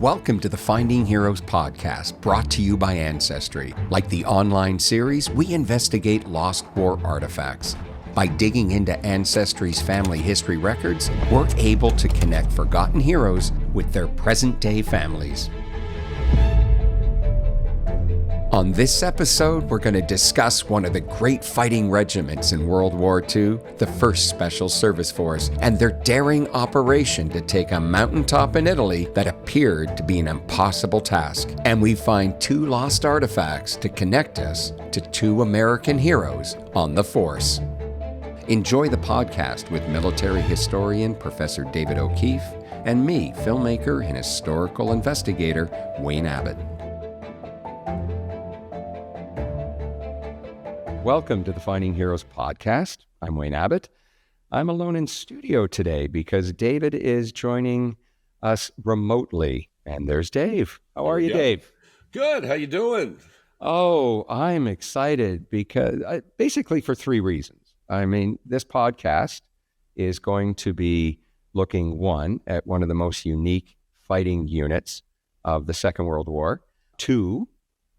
Welcome to the Finding Heroes podcast, brought to you by Ancestry. Like the online series, we investigate lost war artifacts. By digging into Ancestry's family history records, we're able to connect forgotten heroes with their present-day families. On this episode, we're going to discuss one of the great fighting regiments in World War II, the 1st Special Service Force, and their daring operation to take a mountaintop in Italy that appeared to be an impossible task. And we find 2 lost artifacts to connect us to 2 American heroes on the force. Enjoy the podcast with military historian Professor David O'Keefe and me, filmmaker and historical investigator Wayne Abbott. Welcome to the Finding Heroes podcast. I'm Wayne Abbott. I'm alone in studio today because David is joining us remotely. And there's Dave. How are you, Dave? Good. How you doing? Oh, I'm excited because basically for 3 reasons. I mean, this podcast is going to be looking, 1, at one of the most unique fighting units of the Second World War. 2,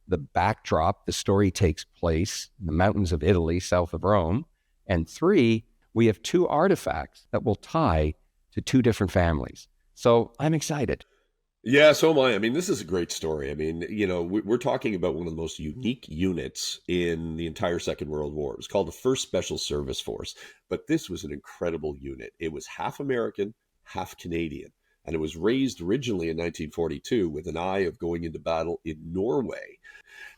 the backdrop, the story takes place in the mountains of Italy, south of Rome. And 3, we have 2 artifacts that will tie to 2 different families. So I'm excited. Yeah, so am I. I mean, this is a great story. I mean, you know, we're talking about one of the most unique units in the entire Second World War. It was called the 1st Special Service Force, but this was an incredible unit. It was half American, half Canadian, and it was raised originally in 1942 with an eye of going into battle in Norway.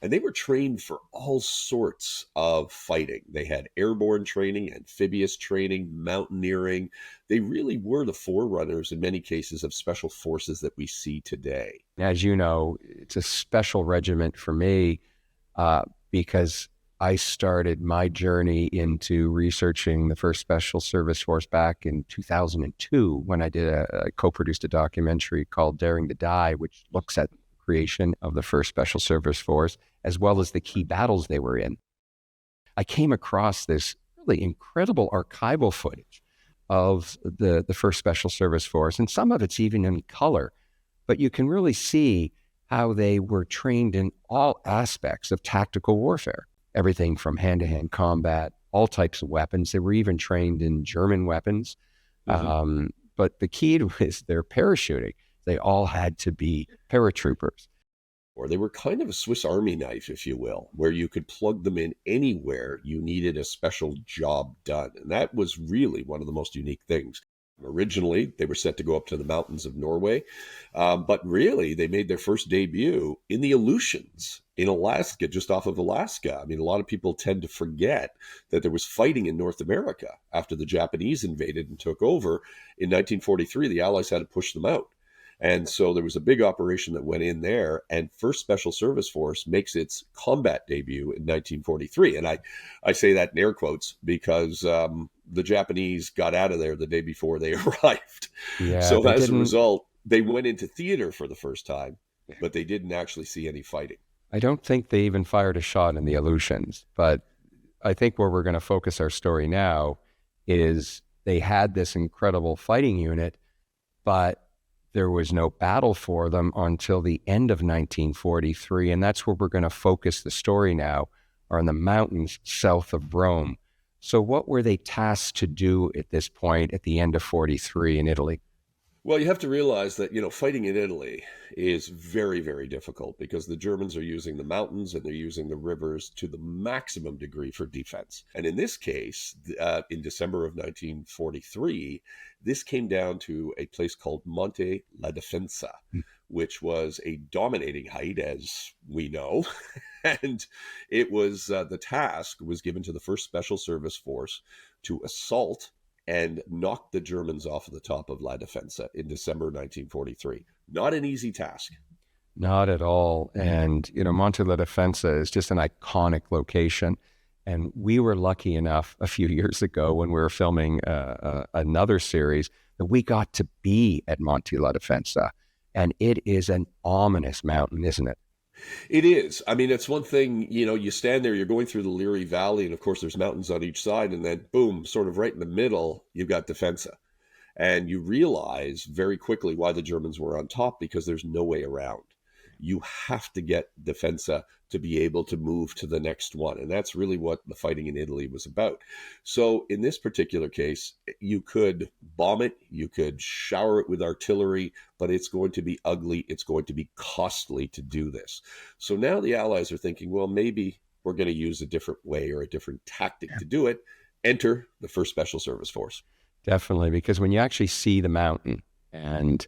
And they were trained for all sorts of fighting. They had airborne training, amphibious training, mountaineering. They really were the forerunners in many cases of special forces that we see today. As you know, it's a special regiment for me because I started my journey into researching the 1st Special Service Force back in 2002 when I did co-produced a documentary called Daring to Die, which looks at creation of the 1st Special Service Force, as well as the key battles they were in. I came across this really incredible archival footage of the 1st Special Service Force, and some of it's even in color, but you can really see how they were trained in all aspects of tactical warfare, everything from hand-to-hand combat, all types of weapons. They were even trained in German weapons, but the key to is their parachuting. They all had to be paratroopers. Or they were kind of a Swiss Army knife, if you will, where you could plug them in anywhere you needed a special job done. And that was really one of the most unique things. Originally, they were set to go up to the mountains of Norway, but really they made their first debut in the Aleutians in Alaska, just off of Alaska. I mean, a lot of people tend to forget that there was fighting in North America after the Japanese invaded and took over. In 1943, the Allies had to push them out. And so there was a big operation that went in there, and 1st Special Service Force makes its combat debut in 1943. And I say that in air quotes because the Japanese got out of there the day before they arrived. Yeah, so as a result, they went into theater for the first time, but they didn't actually see any fighting. I don't think they even fired a shot in the Aleutians, but I think where we're going to focus our story now is they had this incredible fighting unit, but there was no battle for them until the end of 1943, and that's where we're going to focus the story now, are in the mountains south of Rome. So what were they tasked to do at this point at the end of 43 in Italy? Well, you have to realize that, you know, fighting in Italy is very, very difficult because the Germans are using the mountains and they're using the rivers to the maximum degree for defense. And in this case, in December of 1943, this came down to a place called Monte la Defensa, which was a dominating height, as we know. And it was the task was given to the 1st Special Service Force to assault and knocked the Germans off of the top of La Defensa in December 1943. Not an easy task. Not at all. And, you know, Monte la Defensa is just an iconic location. And we were lucky enough a few years ago when we were filming another series that we got to be at Monte la Defensa. And it is an ominous mountain, isn't it? It is. I mean, it's one thing, you know, you stand there, you're going through the Liri Valley, and of course there's mountains on each side, and then boom, sort of right in the middle, you've got Defensa. And you realize very quickly why the Germans were on top, because there's no way around. You have to get Defensa to be able to move to the next one. And that's really what the fighting in Italy was about. So in this particular case, you could bomb it, you could shower it with artillery, but it's going to be ugly. It's going to be costly to do this. So now the Allies are thinking, well, maybe we're going to use a different way or a different tactic to do it. Enter the 1st Special Service Force. Definitely, because when you actually see the mountain and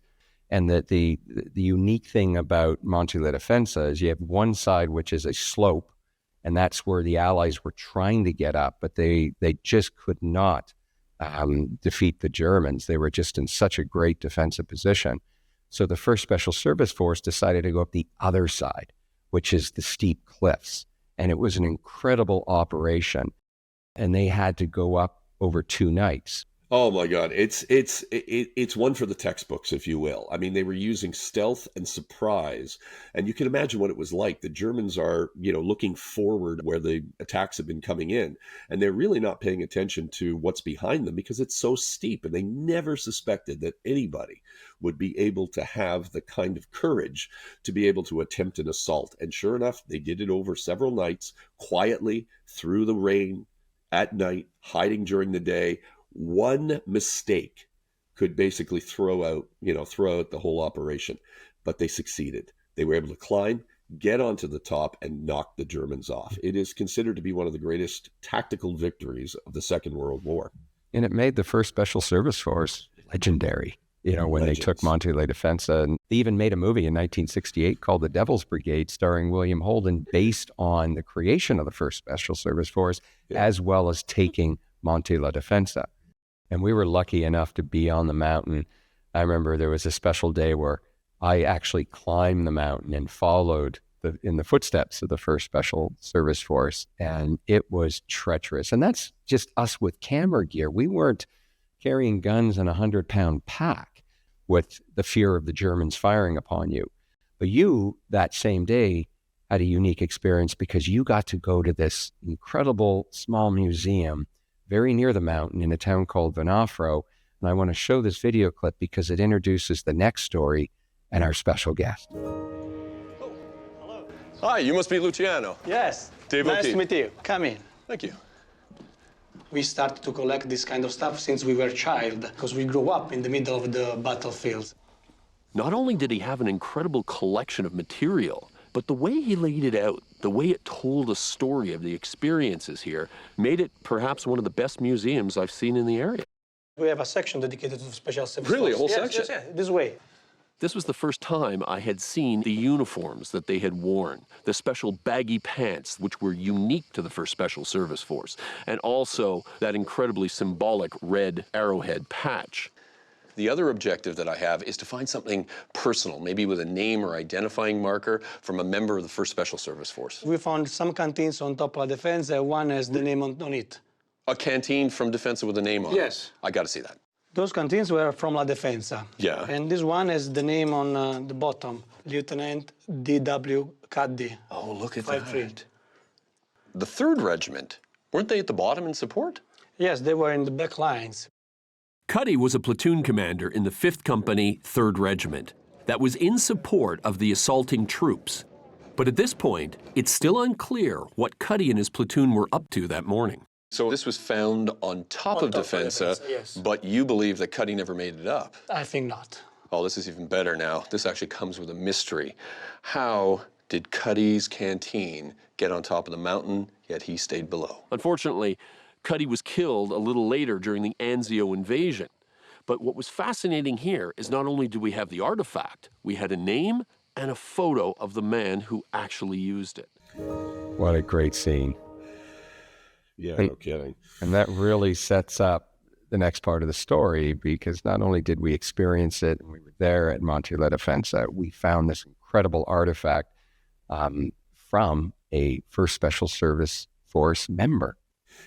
that the unique thing about Monte la Defensa is you have one side which is a slope, and that's where the Allies were trying to get up, but they just could not defeat the Germans. They were just in such a great defensive position. So the 1st Special Service Force decided to go up the other side, which is the steep cliffs. And it was an incredible operation. And they had to go up over 2 nights. Oh my God. It's one for the textbooks, if you will. I mean, they were using stealth and surprise, and you can imagine what it was like. The Germans are, looking forward where the attacks have been coming in, and they're really not paying attention to what's behind them because it's so steep, and they never suspected that anybody would be able to have the kind of courage to be able to attempt an assault. And sure enough, they did it over several nights, quietly, through the rain, at night, hiding during the day. One mistake could basically throw out the whole operation, but they succeeded. They were able to climb, get onto the top, and knock the Germans off. It is considered to be one of the greatest tactical victories of the Second World War. And it made the 1st Special Service Force legendary, when they took Monte la Defensa. And they even made a movie in 1968 called The Devil's Brigade, starring William Holden, based on the creation of the 1st Special Service Force, as well as taking Monte la Defensa. And we were lucky enough to be on the mountain. I remember there was a special day where I actually climbed the mountain and followed in the footsteps of the 1st Special Service Force. And it was treacherous. And that's just us with camera gear. We weren't carrying guns in a 100-pound pack with the fear of the Germans firing upon you. But you, that same day, had a unique experience because you got to go to this incredible small museum very near the mountain in a town called Venafro. And I want to show this video clip because it introduces the next story and our special guest. Oh, hello. Hi, you must be Luciano. Yes. Dave nice O'Keefe. to meet you. Come in. Thank you. We started to collect this kind of stuff since we were a child, because we grew up in the middle of the battlefields. Not only did he have an incredible collection of material, but the way he laid it out, the way it told a story of the experiences here, made it perhaps one of the best museums I've seen in the area. We have a section dedicated to special service. Really, a whole yes, section? Yes, this way. This was the first time I had seen the uniforms that they had worn, the special baggy pants, which were unique to the 1st Special Service Force, and also that incredibly symbolic red arrowhead patch. The other objective that I have is to find something personal, maybe with a name or identifying marker from a member of the 1st Special Service Force. We found some canteens on top of the fence, and one has the name on it. A canteen from Defensa with a name on it? Yes. I got to see that. Those canteens were from La Defensa. Yeah. And this one has the name on the bottom, Lieutenant D.W. Cuddy. Oh, look at 5'3". that. The 3rd Regiment, weren't they at the bottom in support? Yes, they were in the back lines. Cuddy was a platoon commander in the 5th Company, 3rd Regiment, that was in support of the assaulting troops. But at this point, it's still unclear what Cuddy and his platoon were up to that morning. So this was found on top of Defensa, yes. but you believe that Cuddy never made it up. I think not. Oh, this is even better now. This actually comes with a mystery. How did Cuddy's canteen get on top of the mountain, yet he stayed below? Unfortunately, Cuddy was killed a little later during the Anzio invasion. But what was fascinating here is not only do we have the artifact, we had a name and a photo of the man who actually used it. What a great scene. Yeah, no kidding. And that really sets up the next part of the story, because not only did we experience it, and we were there at Monte la Defensa, we found this incredible artifact from a 1st Special Service Force member.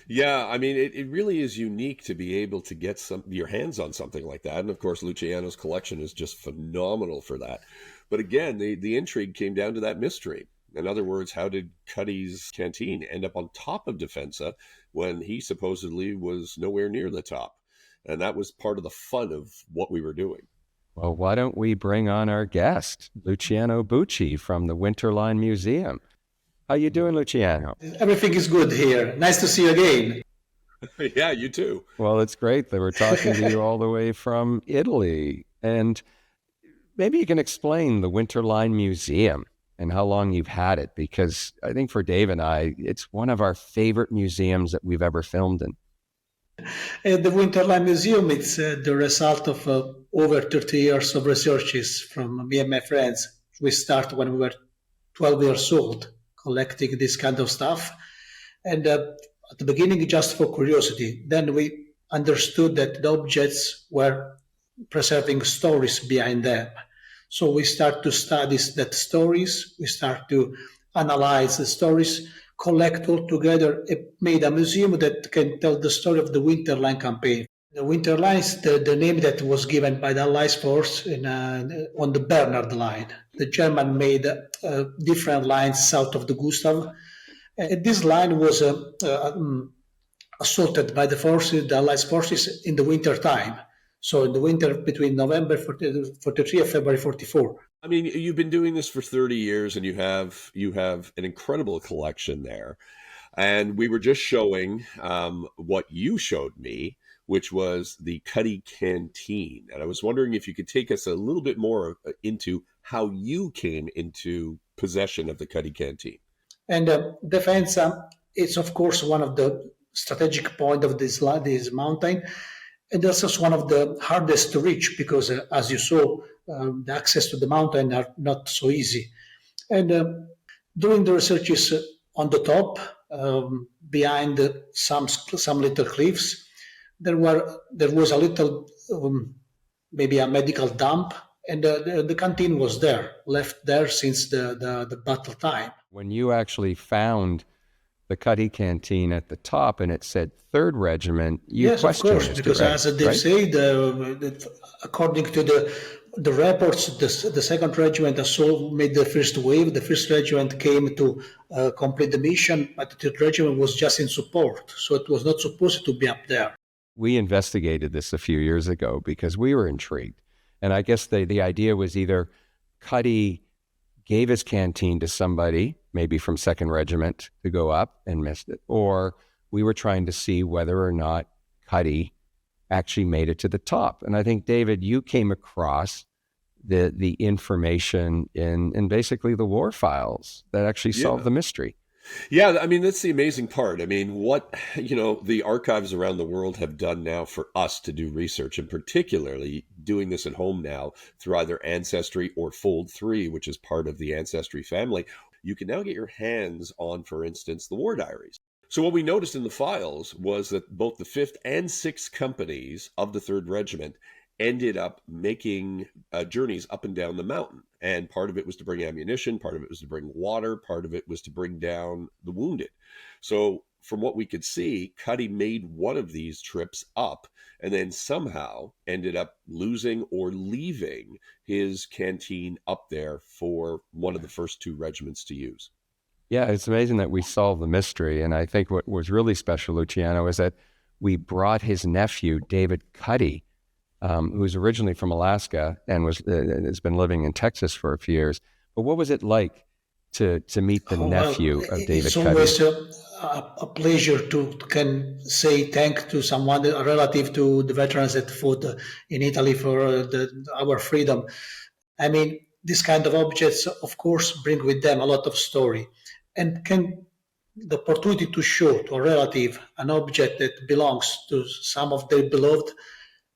Yeah, I mean, it really is unique to be able to get your hands on something like that. And of course, Luciano's collection is just phenomenal for that. But again, the intrigue came down to that mystery. In other words, how did Cuddy's canteen end up on top of Defensa when he supposedly was nowhere near the top? And that was part of the fun of what we were doing. Well, why don't we bring on our guest, Luciano Bucci from the Winterline Museum. How you doing, Luciano? Everything is good here. Nice to see you again. Yeah, you too. Well, it's great that we're talking to you all the way from Italy. And maybe you can explain the Winterline Museum and how long you've had it, because I think for Dave and I, it's one of our favorite museums that we've ever filmed in. The Winterline Museum, it's the result of over 30 years of researches from me and my friends. We started when we were 12 years old, collecting this kind of stuff. And at the beginning, just for curiosity. Then we understood that the objects were preserving stories behind them. So we start to study that stories, we start to analyze the stories, collect all together, made a museum that can tell the story of the Winterline campaign. The Winterline is the name that was given by the Allies force on the Bernard Line. The German made different lines south of the Gustav. This line was assaulted by the Allies forces in the winter time. So in the winter between November 43 and February 44. I mean, you've been doing this for 30 years and you have an incredible collection there. And we were just showing what you showed me, which was the Cuddy canteen. And I was wondering if you could take us a little bit more into how you came into possession of the Cuddy canteen. And Defensa is, of course, one of the strategic points of this mountain. And that's just one of the hardest to reach because, as you saw, the access to the mountain are not so easy. And doing the researches on the top, behind some little cliffs, there was a little, maybe a medical dump, and the canteen was there, left there since the battle time. When you actually found the Cuddy canteen at the top and it said 3rd Regiment, you yes, questioned of course, because as they say, according to the reports, the 2nd Regiment made the first wave. The 1st Regiment came to complete the mission, but the 3rd Regiment was just in support, so it was not supposed to be up there. We investigated this a few years ago because we were intrigued. And I guess the idea was either Cuddy gave his canteen to somebody, maybe from 2nd Regiment, to go up and missed it, or we were trying to see whether or not Cuddy actually made it to the top. And I think, David, you came across the information in basically the war files that actually solved the mystery. Yeah, I mean, that's the amazing part. I mean, what, the archives around the world have done now for us to do research, and particularly doing this at home now through either Ancestry or Fold 3, which is part of the Ancestry family, you can now get your hands on, for instance, the war diaries. So what we noticed in the files was that both the 5th and 6th companies of the 3rd Regiment ended up making journeys up and down the mountain. And part of it was to bring ammunition, part of it was to bring water, part of it was to bring down the wounded. So from what we could see, Cuddy made one of these trips up and then somehow ended up losing or leaving his canteen up there for one of the first 2 regiments to use. Yeah, it's amazing that we solved the mystery. And I think what was really special, Luciano, is that we brought his nephew, David Cuddy, who's originally from Alaska and has been living in Texas for a few years. But what was it like to meet the nephew of David Cuddy? It's always a pleasure to can say thank to someone, a relative to the veterans that fought in Italy for our freedom. I mean, these kind of objects, of course, bring with them a lot of story, and the opportunity to show to a relative an object that belongs to some of their beloved.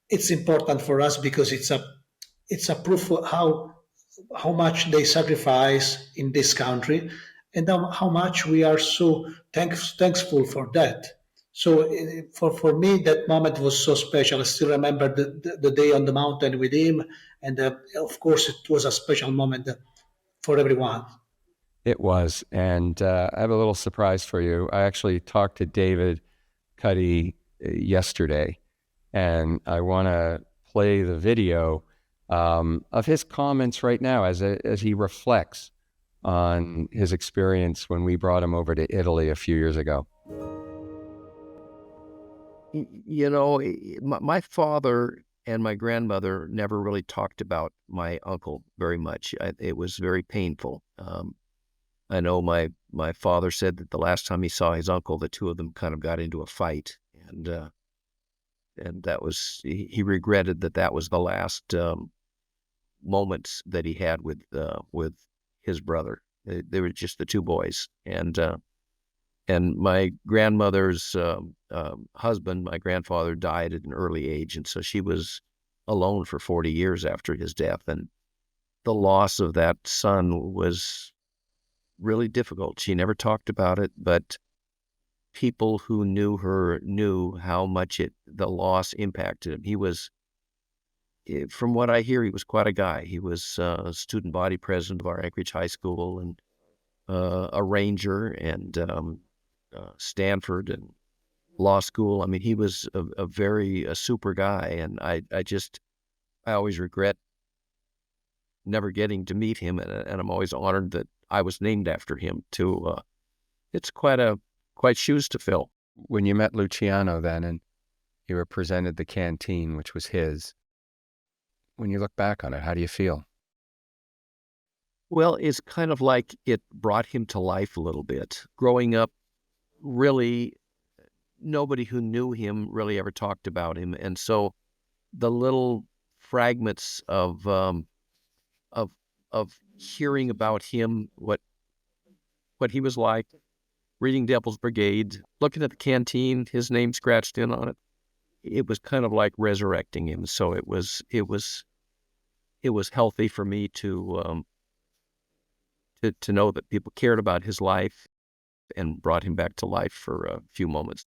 It's important for us because it's a proof of how much they sacrifice in this country, and how much we are so thankful for that. So for me, that moment was so special. I still remember the day on the mountain with him, and of course, it was a special moment for everyone. It was, and I have a little surprise for you. I actually talked to David Cuddy yesterday, and I want to play the video of his comments right now as he reflects on his experience when we brought him over to Italy a few years ago. My father and my grandmother never really talked about my uncle very much. It was very painful. I know my father said that the last time he saw his uncle, the two of them kind of got into a fight, and that was he regretted that was the last moments that he had with his brother. They were just the two boys, and my grandmother's husband, my grandfather, died at an early age, and so she was alone for 40 years after his death, and the loss of that son was really difficult. She never talked about it, but people who knew her knew how much the loss impacted him. He was, from what I hear, he was quite a guy. He was student body president of our Anchorage High School and a ranger and Stanford and law school. I mean, he was a super guy, and I always regret never getting to meet him, and I'm always honored that I was named after him too. It's quite shoes to fill. When you met Luciano then, and you were presented the canteen, which was his, when you look back on it, how do you feel? Well, it's kind of like it brought him to life a little bit. Growing up, really, nobody who knew him really ever talked about him, and so the little fragments of hearing about him, what he was like, reading Devil's Brigade, looking at the canteen, his name scratched in on it. It was kind of like resurrecting him. So it was healthy for me to know that people cared about his life and brought him back to life for a few moments.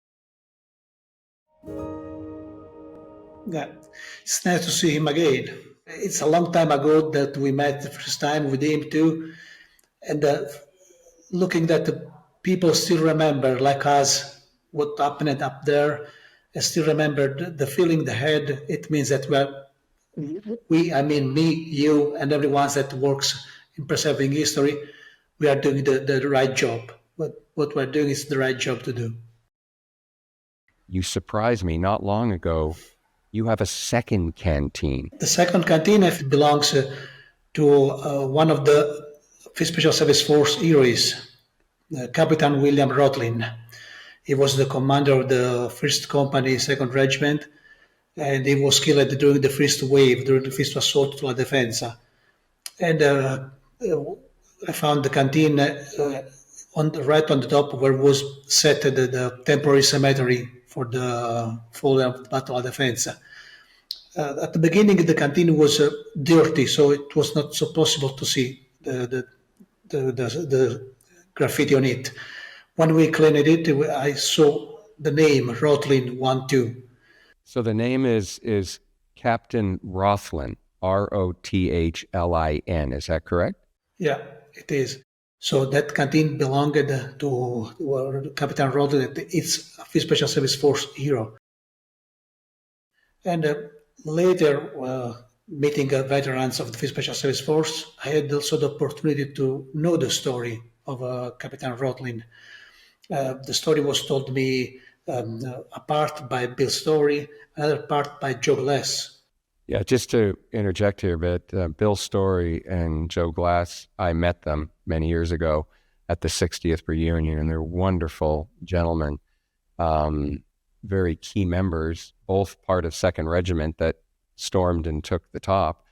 Yeah, it's nice to see him again. It's a long time ago that we met the first time with him too, and looking that the people still remember, like us, what happened up there, and still remember the feeling they had. It means that I mean me, you, and everyone that works in preserving history, we are doing the right job. What we're doing is the right job to do. You surprised me. Not long ago, you have a second canteen. The second canteen belongs to one of the Special Service Force heroes, Captain William Rothlin. He was the commander of the 1st Company, 2nd Regiment, and he was killed during the first wave, during the first assault to La Defensa. And I found the canteen right on the top where was set the temporary cemetery for the fallen of Battle of Defensa. At the beginning, the canteen was dirty, so it was not so possible to see the graffiti on it. When we cleaned it, I saw the name Rothlin 1-2. So the name is Captain Rothlin, Rothlin. Is that correct? Yeah, it is. So that canteen belonged to Captain Rothlin. It's a Special Service Force hero. And later, meeting veterans of the Special Service Force, I had also the opportunity to know the story of Captain Rothlin. The story was told me a part by Bill Story, another part by Joe Glass. Yeah, just to interject here a bit, Bill Story and Joe Glass, I met them many years ago at the 60th reunion, and they're wonderful gentlemen, very key members, both part of 2nd Regiment that stormed and took the top.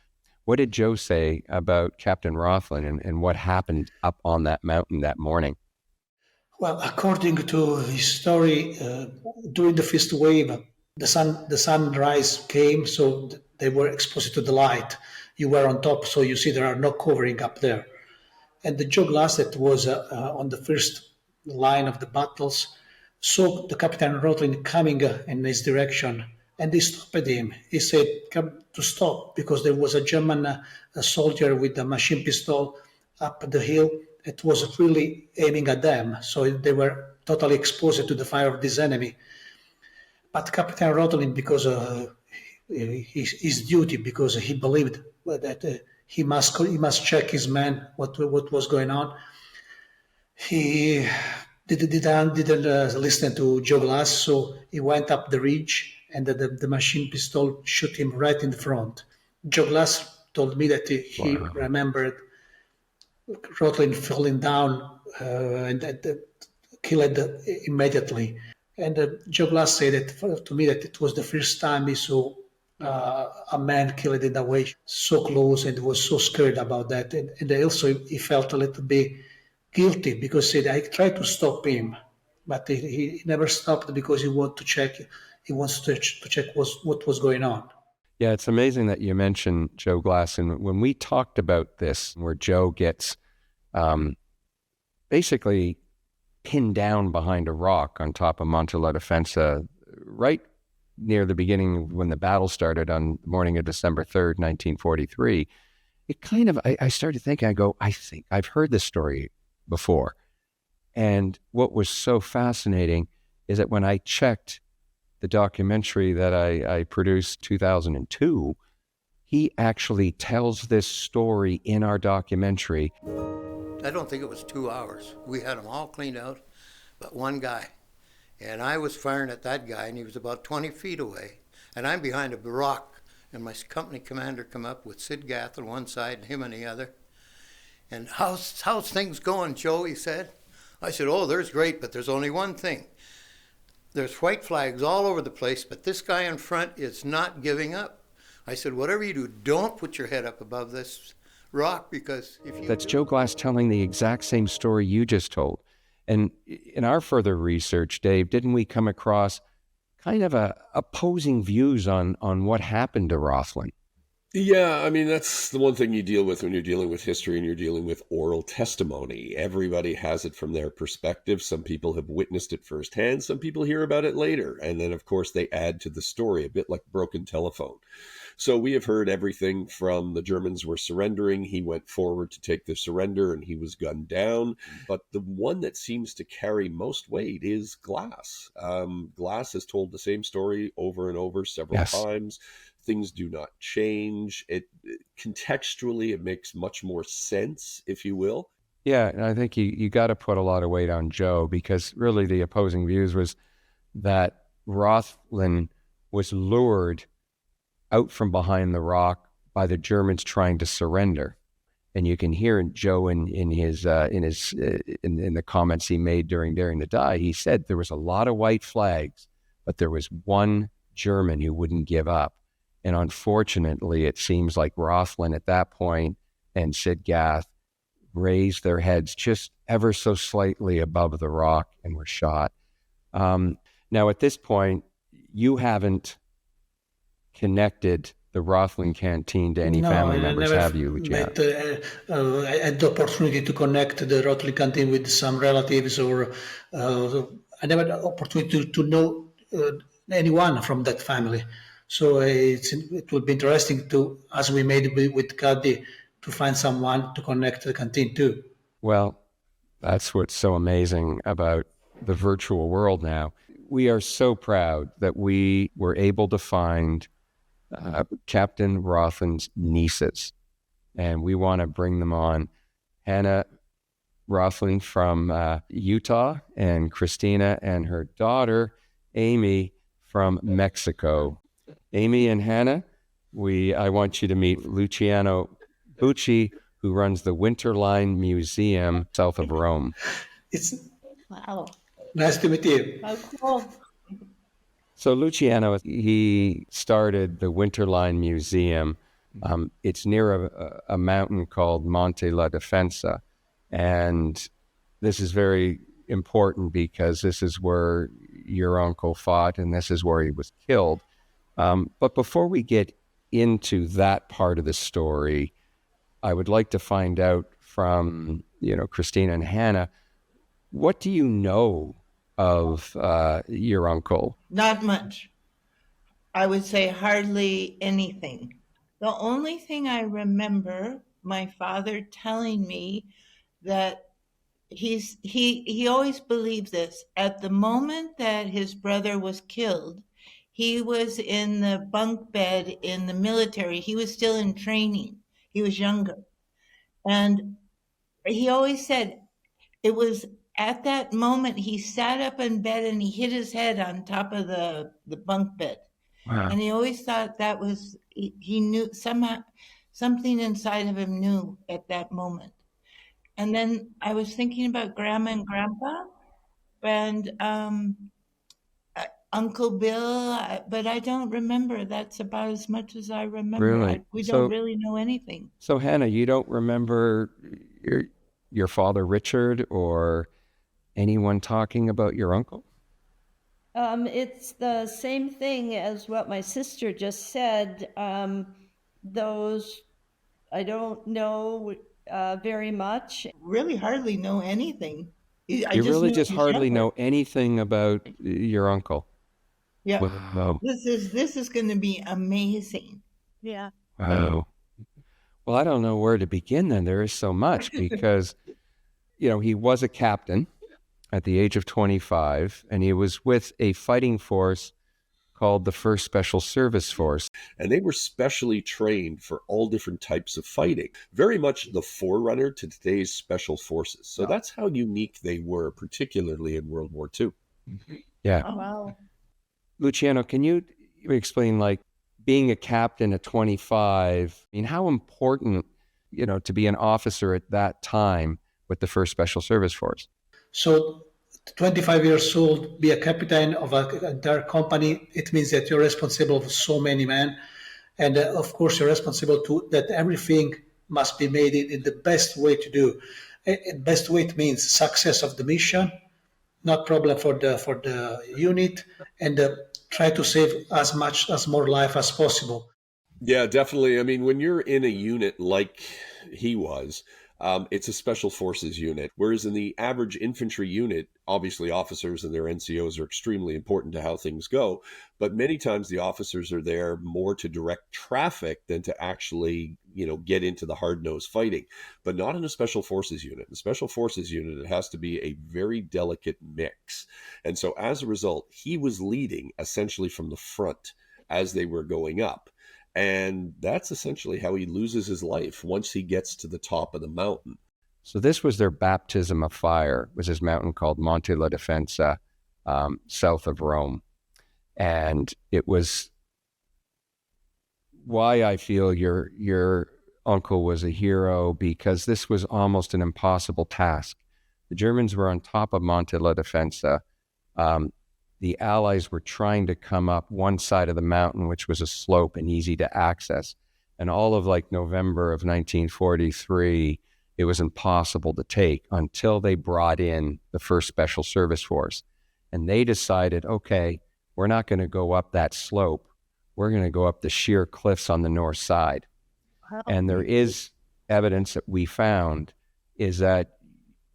What did Joe say about Captain Rothlin and what happened up on that mountain that morning? Well, according to his story, during the first wave, the sunrise came, so they were exposed to the light. You were on top, so you see there are no covering up there. And the Joe Glass that was on the first line of the battles saw the Captain Rothlin coming in his direction, and he stopped him. He said, "Come to stop," because there was a German soldier with a machine pistol up the hill. It was really aiming at them, so they were totally exposed to the fire of this enemy. But Captain Rothlin, because his duty, because he believed that he must check his men, what was going on, he didn't listen to Joe Glass, so he went up the ridge, and the machine pistol shot him right in the front. Joe Glass told me that he Wow. remembered Rothlin falling down and killed immediately. And Joe Glass said that to me that it was the first time he saw a man killed in that way, so close, and was so scared about that. And also he felt a little bit guilty because he said, I tried to stop him, but he never stopped because he wanted to check. He wants to check what was going on. Yeah, it's amazing that you mentioned Joe Glass. And when we talked about this, where Joe gets basically pinned down behind a rock on top of Monte la Defensa, right near the beginning when the battle started on the morning of December 3rd, 1943, it kind of, I started thinking, I think I've heard this story before. And what was so fascinating is that when I checked the documentary that I produced 2002, he actually tells this story in our documentary. I don't think it was 2 hours. We had them all cleaned out, but one guy. And I was firing at that guy, and he was about 20 feet away. And I'm behind a rock, and my company commander come up with Sid Gath on one side and him on the other. And how's things going, Joe, he said. I said, oh, there's great, but there's only one thing. There's white flags all over the place, but this guy in front is not giving up. I said, whatever you do, don't put your head up above this rock, because if you That's do, Joe Glass telling the exact same story you just told. And in our further research, Dave, didn't we come across kind of opposing views on what happened to Rothlin? Yeah, I mean, that's the one thing you deal with when you're dealing with history and you're dealing with oral testimony. Everybody has it from their perspective. Some people have witnessed it firsthand. Some people hear about it later. And then, of course, they add to the story, a bit like broken telephone. So we have heard everything from the Germans were surrendering. He went forward to take the surrender and he was gunned down. But the one that seems to carry most weight is Glass. Glass has told the same story over and over several times. Things do not change. Contextually, it makes much more sense, if you will. Yeah, and I think you got to put a lot of weight on Joe, because really the opposing views was that Rothlin was lured out from behind the rock by the Germans trying to surrender. And you can hear Joe in the comments he made during Daring to Die. He said there was a lot of white flags, but there was one German who wouldn't give up. And unfortunately, it seems like Rothlin at that point and Sid Gath raised their heads just ever so slightly above the rock and were shot. Now, at this point, you haven't connected the Rothlin canteen to any family members, have you, Luciano? I had the opportunity to connect the Rothlin canteen with some relatives, or I never had the opportunity to know anyone from that family. So it would be interesting to, as we made with Cuddy, to find someone to connect the canteen too. Well, that's what's so amazing about the virtual world now. We are so proud that we were able to find Captain Rothlin's nieces, and we want to bring them on. Hannah Rothlin from Utah, and Christina and her daughter, Amy, from Mexico. Amy and Hannah, I want you to meet Luciano Bucci, who runs the Winterline Museum south of Rome. Wow. Nice to meet you. How cool. So Luciano, he started the Winterline Museum. It's near a mountain called Monte la Defensa. And this is very important because this is where your uncle fought and this is where he was killed. But before we get into that part of the story, I would like to find out from, Christina and Hannah, what do you know of your uncle? Not much. I would say hardly anything. The only thing I remember my father telling me that he always believed this. At the moment that his brother was killed, he was in the bunk bed in the military. He was still in training. He was younger. And he always said it was at that moment, he sat up in bed and he hit his head on top of the bunk bed. Wow. And he always thought that was, he knew somehow, something inside of him knew at that moment. And then I was thinking about Grandma and Grandpa and Uncle Bill, but I don't remember. That's about as much as I remember. Really? We So- don't really know anything. So Hannah, you don't remember your father Richard or anyone talking about your uncle? It's the same thing as what my sister just said. Those, I don't know very much. Really hardly know anything. I You really knew just he was hardly younger. know anything about your uncle. Yeah. Wow. This is going to be amazing. Yeah. Wow. Well, I don't know where to begin then. There is so much because, he was a captain at the age of 25, and he was with a fighting force called the 1st Special Service Force. And they were specially trained for all different types of fighting, very much the forerunner to today's special forces. So that's how unique they were, particularly in World War II. Yeah. Oh, wow. Luciano, can you explain, being a captain at 25, how important, to be an officer at that time with the 1st Special Service Force? So 25 years old, be a captain of an entire company, it means that you're responsible for so many men. And of course, you're responsible to that everything must be made in the best way to do. Best way, it means success of the mission, not problem for the unit, and try to save as more life as possible. Yeah, definitely. I mean, when you're in a unit like he was, it's a special forces unit. Whereas in the average infantry unit, obviously officers and their NCOs are extremely important to how things go. But many times the officers are there more to direct traffic than to actually, get into the hard-nosed fighting. But not in a special forces unit. In a special forces unit, it has to be a very delicate mix. And so as a result, he was leading essentially from the front as they were going up. And that's essentially how he loses his life once he gets to the top of the mountain. So this was their baptism of fire. It was this mountain called Monte la Defensa, south of Rome. And it was why I feel your uncle was a hero, because this was almost an impossible task. The Germans were on top of Monte la Defensa. The Allies were trying to come up one side of the mountain, which was a slope and easy to access. And all of November of 1943, it was impossible to take until they brought in the 1st Special Service Force. And they decided, okay, we're not going to go up that slope. We're going to go up the sheer cliffs on the north side. Wow. And there is evidence that we found is that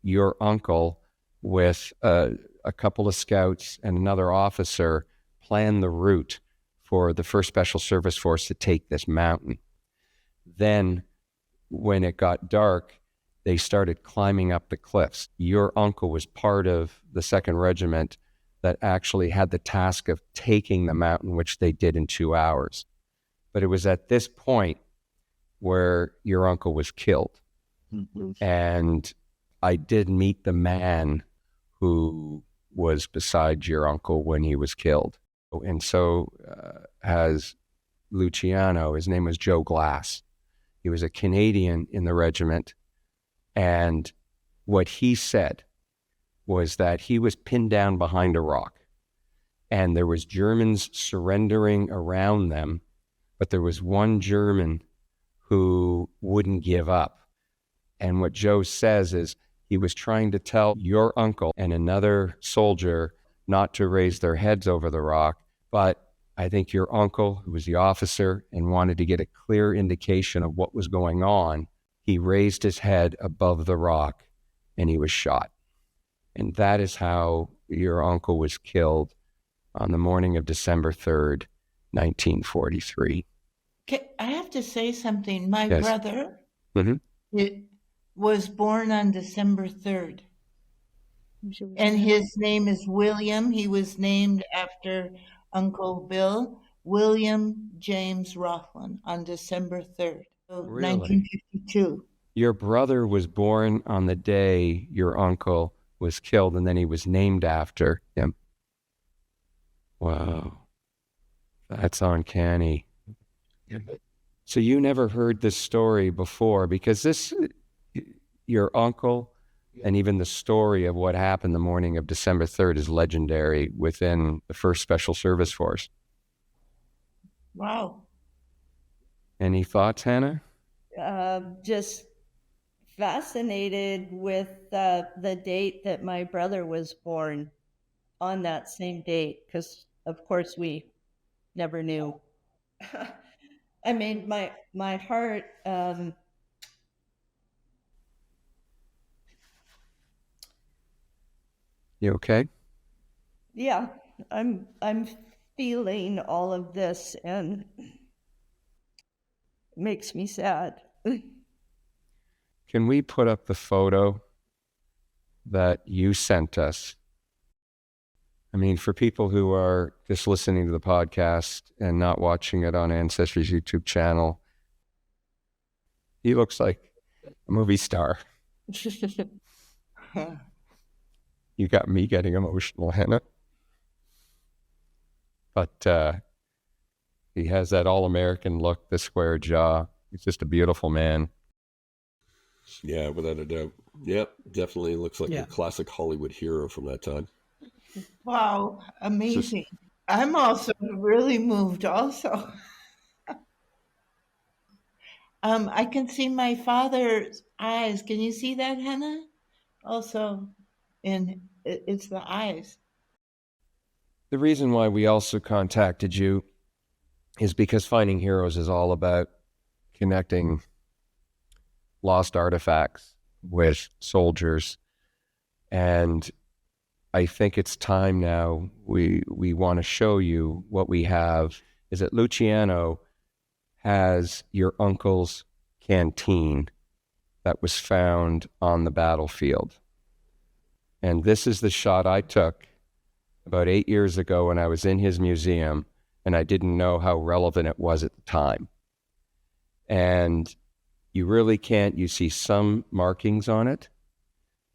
your uncle, with a couple of scouts and another officer, planned the route for the 1st Special Service Force to take this mountain. Then when it got dark, they started climbing up the cliffs. Your uncle was part of the 2nd Regiment that actually had the task of taking the mountain, which they did in 2 hours. But it was at this point where your uncle was killed. Mm-hmm. And I did meet the man who was beside your uncle when he was killed. And so has Luciano. His name was Joe Glass. He was a Canadian in the regiment. And what he said was that he was pinned down behind a rock. And there was Germans surrendering around them, but there was one German who wouldn't give up. And what Joe says is, he was trying to tell your uncle and another soldier not to raise their heads over the rock. But I think your uncle, who was the officer and wanted to get a clear indication of what was going on, he raised his head above the rock and he was shot. And that is how your uncle was killed on the morning of December 3rd, 1943. I have to say something. My Yes. brother Mm-hmm. was born on December 3rd. And his name is William. He was named after Uncle Bill, William James Rothlin, on December 3rd, Really? 1952. Your brother was born on the day your uncle was killed, and then he was named after him. Wow. That's uncanny. So you never heard this story before, because this, your uncle, and even the story of what happened the morning of December 3rd is legendary within the 1st Special Service Force. Wow. Any thoughts, Hannah? Just fascinated with the date that my brother was born, on that same date, because of course we never knew. I mean, my heart, You okay? yeah, I'm feeling all of this, and it makes me sad. Can we put up the photo that you sent us? I mean, for people who are just listening to the podcast and not watching it on Ancestry's YouTube channel, he looks like a movie star. You got me getting emotional, Hannah. But he has that all-American look, the square jaw. He's just a beautiful man. Yeah, without a doubt. Yep, definitely looks like a classic Hollywood hero from that time. Wow, amazing. I'm also really moved also. I can see my father's eyes. Can you see that, Hannah? Also, it's the eyes. The reason why we also contacted you is because Finding Heroes is all about connecting lost artifacts with soldiers. And I think it's time now, we want to show you what we have, is that Luciano has your uncle's canteen that was found on the battlefield. And this is the shot I took about 8 years ago when I was in his museum, and I didn't know how relevant it was at the time. And you really can't, you see some markings on it,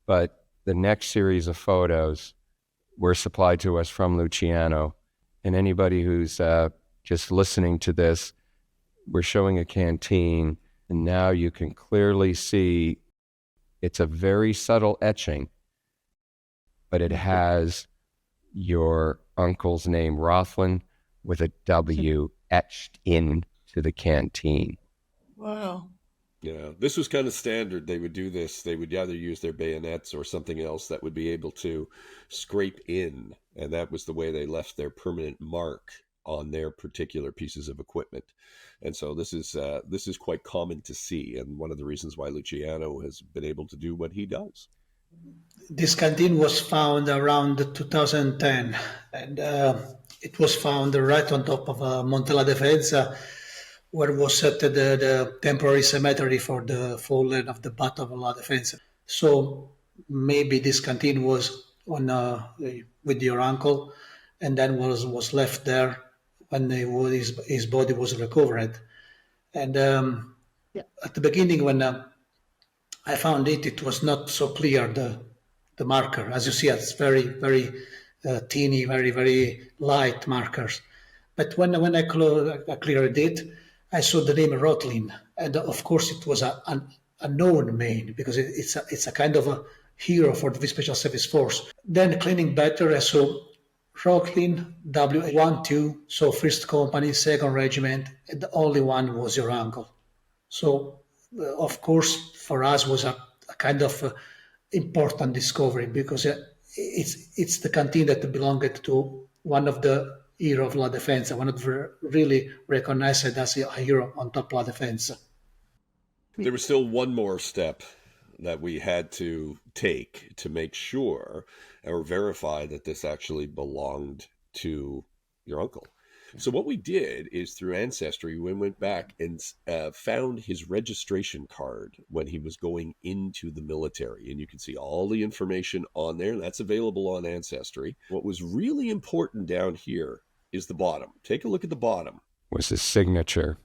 but the next series of photos were supplied to us from Luciano. And anybody who's just listening to this, we're showing a canteen, and now you can clearly see it's a very subtle etching, but it has your uncle's name, Rothlin, with a W etched into the canteen. Wow. Yeah, this was kind of standard. They would do this. They would either use their bayonets or something else that would be able to scrape in. And that was the way they left their permanent mark on their particular pieces of equipment. And so this is quite common to see. And one of the reasons why Luciano has been able to do what he does. This canteen was found around 2010, and it was found right on top of Monte Defensa, where was set the temporary cemetery for the fallen of the Battle of La Defensa. So maybe this canteen was on with your uncle, and then was left there when his body was recovered. And at the beginning, when I found it, it was not so clear, the marker. As you see, it's very, very teeny, very, very light markers. But when I cleared it, I saw the name Rothlin, and of course it was a known name, because it's a kind of a hero for the Special Service Force. Then cleaning better, I saw Rothlin W12, so 1st Company, 2nd Regiment, and the only one was your uncle. So of course for us was a kind of important discovery, because it's the canteen that belonged to one of the hero of La Defensa, one of the really recognized as a hero on top La Defensa. There was still one more step that we had to take to make sure or verify that this actually belonged to your uncle. So what we did is, through Ancestry, we went back and found his registration card when he was going into the military. And you can see all the information on there. That's available on Ancestry. What was really important down here is the bottom. Take a look at the bottom. Was his signature.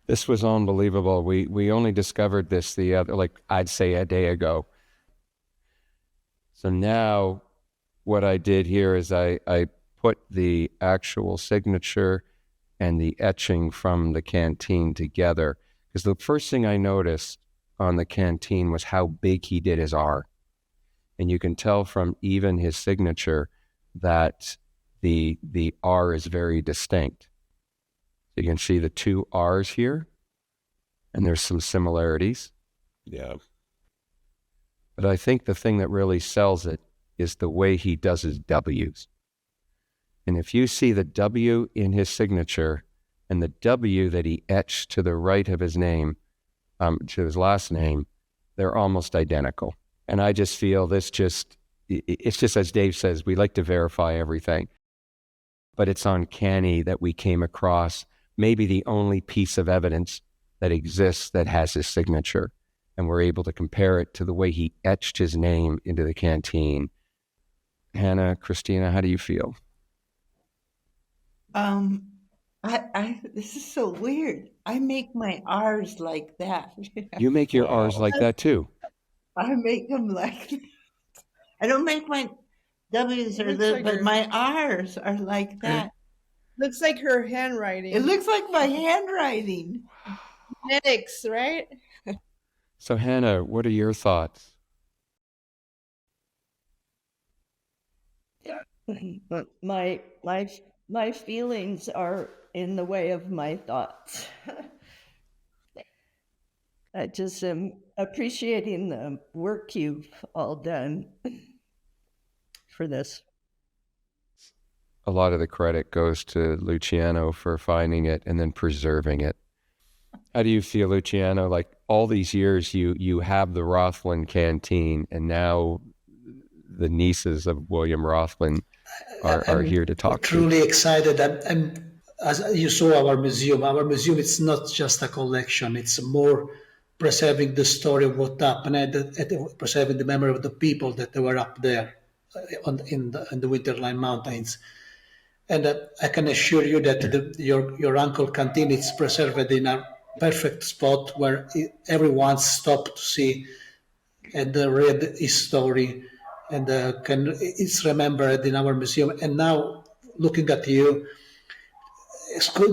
This was unbelievable. We only discovered this I'd say a day ago. So now what I did here is I put the actual signature and the etching from the canteen together, because the first thing I noticed on the canteen was how big he did his R. And you can tell from even his signature that the R is very distinct. You can see the two R's here, and there's some similarities. Yeah. But I think the thing that really sells it is the way he does his W's. And if you see the W in his signature and the W that he etched to the right of his name, to his last name, they're almost identical. And I just feel it's just as Dave says, we like to verify everything. But it's uncanny that we came across maybe the only piece of evidence that exists that has his signature. And we're able to compare it to the way he etched his name into the canteen. Hannah, Christina, how do you feel? This is so weird. I make my R's like that. You make your R's like that too. I make them like that. I don't make my W's or Looks like but her- my R's are like that. Looks like her handwriting. It looks like my handwriting. Genetics, right? So Hannah, what are your thoughts? But my feelings are in the way of my thoughts. I just am appreciating the work you've all done for this. A lot of the credit goes to Luciano for finding it and then preserving it. How do you feel, Luciano? Like all these years you have the Rothlin canteen, and now the nieces of William Rothlin are here to talk to you. Truly excited. And as you saw our museum is not just a collection. It's more preserving the story of what happened and preserving the memory of the people that were up there in the Winterline Mountains. And I can assure you that your uncle canteen is preserved in a perfect spot where everyone stopped to see and read his story, and it's remembered in our museum. And now, looking at you,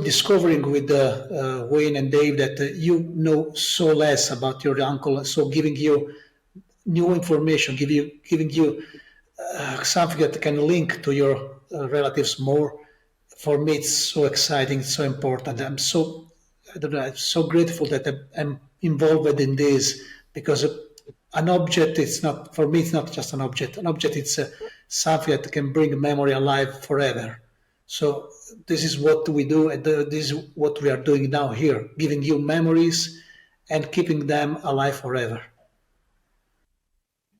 discovering with Wayne and Dave that you know so less about your uncle, so giving you new information, giving you something that can link to your relatives more. For me, it's so exciting, it's so important. I'm so grateful that I'm involved in this, because an object, it's not, for me, it's not just an object. An object, it's something that can bring memory alive forever. So this is what we do, and this is what we are doing now here, giving you memories and keeping them alive forever.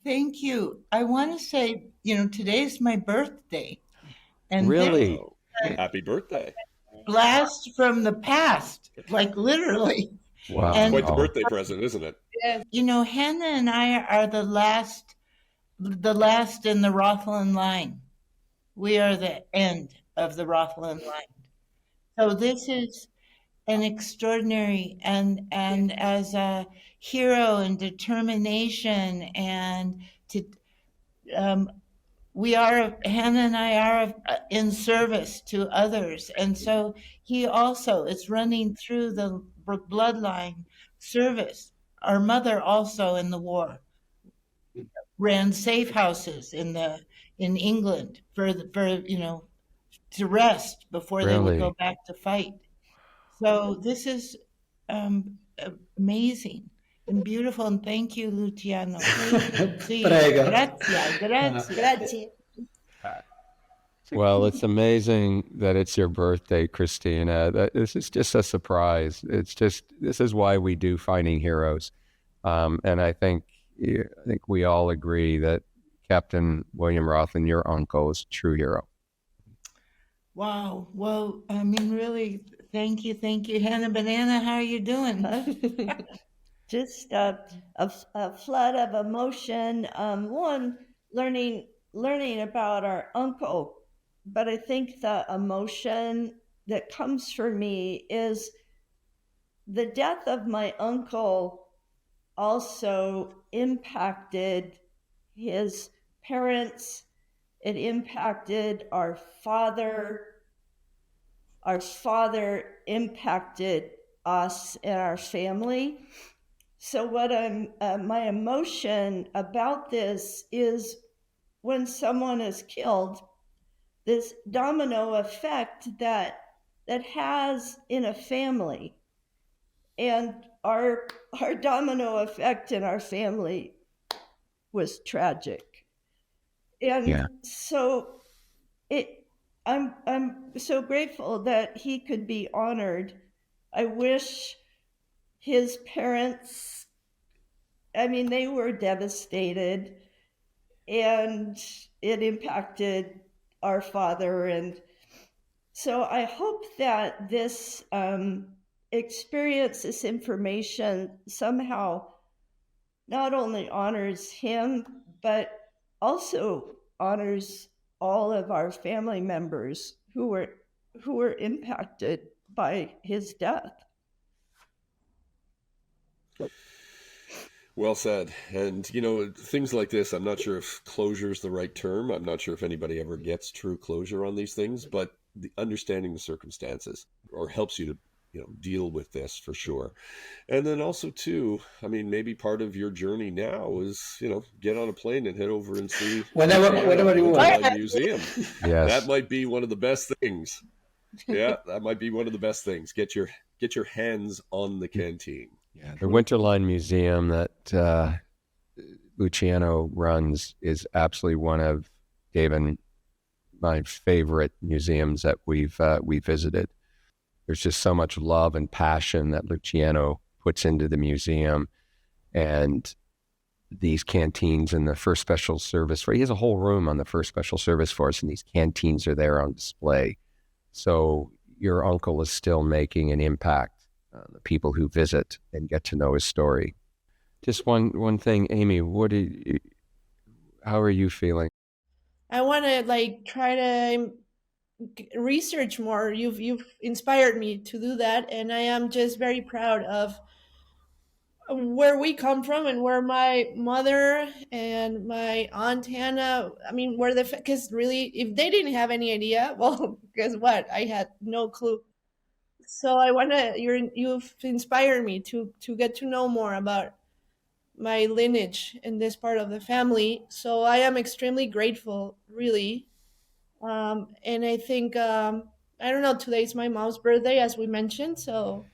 Thank you. I want to say, today's my birthday. And Really? Happy birthday. blast from the past, like literally. Wow. And- Quite the birthday present, isn't it? Hannah and I are the last in the Rothlin line. We are the end of the Rothlin line. So this is an extraordinary, and as a hero and determination, and Hannah and I are in service to others. And so he also is running through the bloodline service. Our mother also in the war ran safe houses in England for to rest before they would Really? go back to fight. So this is amazing and beautiful, and thank you, Luciano. Sì, Prego. grazie. Grazie. Well, it's amazing that it's your birthday, Christina. This is just a surprise. This is why we do Finding Heroes. And I think we all agree that Captain William Rothlin, your uncle, is a true hero. Wow. Well, I mean, really, thank you, Hannah. Banana, how are you doing? Just a flood of emotion. One, learning about our uncle, but I think the emotion that comes for me is the death of my uncle also impacted his parents. It impacted our father. Our father impacted us and our family. So what my emotion about this is when someone is killed, this domino effect that has in a family. And our domino effect in our family was tragic. And so I'm so grateful that he could be honored. I wish his parents, I mean, they were devastated, and it impacted our father. And so I hope that this experience, this information somehow not only honors him, but also honors all of our family members who were impacted by his death. Well said. And, things like this, I'm not sure if closure is the right term. I'm not sure if anybody ever gets true closure on these things, but understanding the circumstances or helps you to, deal with this for sure. And then also too, I mean, maybe part of your journey now is, get on a plane and head over and see whenever you want. Museum. Yes. That might be one of the best things. Yeah, that might be one of the best things. Get your hands on the canteen. Yeah, the Winterline Museum that Luciano runs is absolutely one of, David, my favorite museums that we visited. There's just so much love and passion that Luciano puts into the museum, and these canteens and the 1st Special Service Force. He has a whole room on the 1st Special Service Force, and these canteens are there on display. So your uncle is still making an impact on the people who visit and get to know his story. Just one thing, Amy, how are you feeling? I want to try to research more. You've inspired me to do that, and I am just very proud of where we come from and where my mother and my aunt Hannah, I mean, because really, if they didn't have any idea, well, guess what? I had no clue. So you've inspired me to get to know more about my lineage in this part of the family. So I am extremely grateful, really. And I think, I don't know, today's my mom's birthday, as we mentioned. So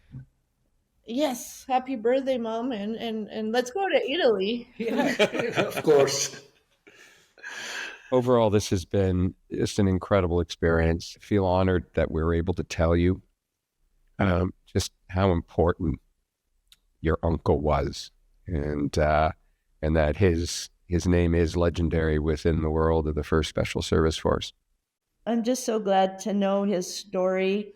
yes, happy birthday, Mom. And let's go to Italy. Of course. Overall, this has been just an incredible experience. I feel honored that we were able to tell you just how important your uncle was, and that his name is legendary within the world of the 1st Special Service Force. I'm just so glad to know his story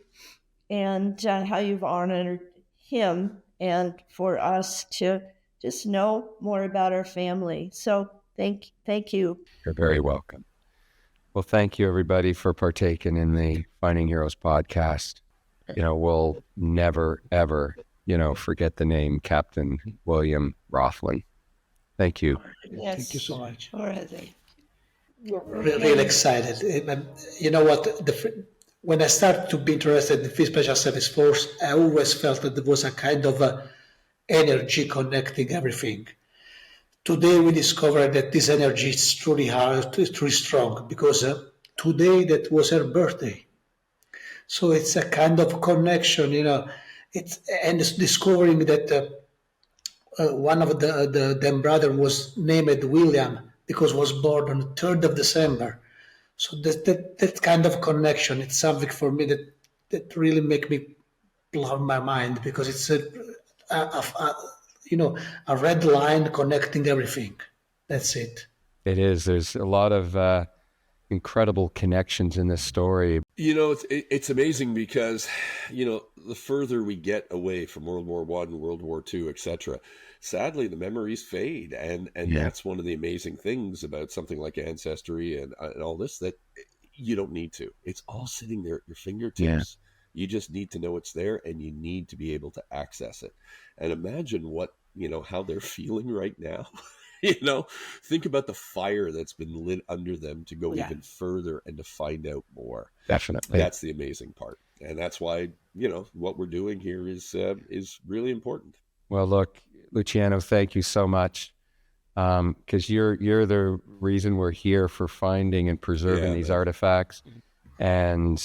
and how you've honored him, and for us to just know more about our family. So thank you. You're very welcome. Well, thank you, everybody, for partaking in the Finding Heroes podcast. We'll never, ever, forget the name Captain William Rothlin. Thank you. Yes. Thank you so much. Already. Really excited. You know what? When I started to be interested in the 5th Special Service Force, I always felt that there was a kind of energy connecting everything. Today we discovered that this energy is truly hard, it's truly strong, because today that was her birthday. So it's a kind of connection, it's discovering that one of them brother was named William because was born on the 3rd of December. So that kind of connection, it's something for me that really make me blow my mind, because it's a red line connecting everything. That's it. It is. There's a lot of incredible connections in this story. It's amazing because, the further we get away from World War I, World War II, etc., sadly, the memories fade. And that's one of the amazing things about something like Ancestry and all this, that you don't need to. It's all sitting there at your fingertips. Yeah. You just need to know it's there, and you need to be able to access it. And imagine how they're feeling right now. Think about the fire that's been lit under them to go Yeah. even further and to find out more. Definitely. That's the amazing part. And that's why, what we're doing here is really important. Well, look, Luciano, thank you so much. Because you're the reason we're here, for finding and preserving these artifacts. And,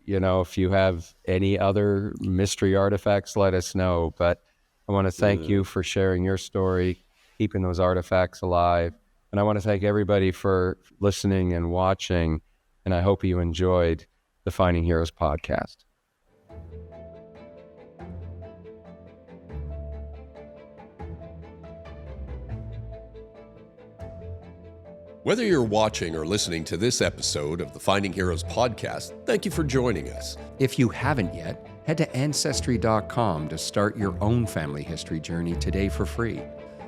if you have any other mystery artifacts, let us know. But I want to thank you for sharing your story, keeping those artifacts alive. And I want to thank everybody for listening and watching. And I hope you enjoyed the Finding Heroes podcast. Whether you're watching or listening to this episode of the Finding Heroes podcast, thank you for joining us. If you haven't yet, head to Ancestry.com to start your own family history journey today for free.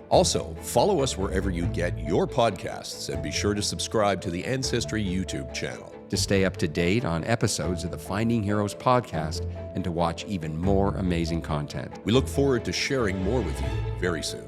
Also, follow us wherever you get your podcasts and be sure to subscribe to the Ancestry YouTube channel. To stay up to date on episodes of the Finding Heroes podcast and to watch even more amazing content. We look forward to sharing more with you very soon.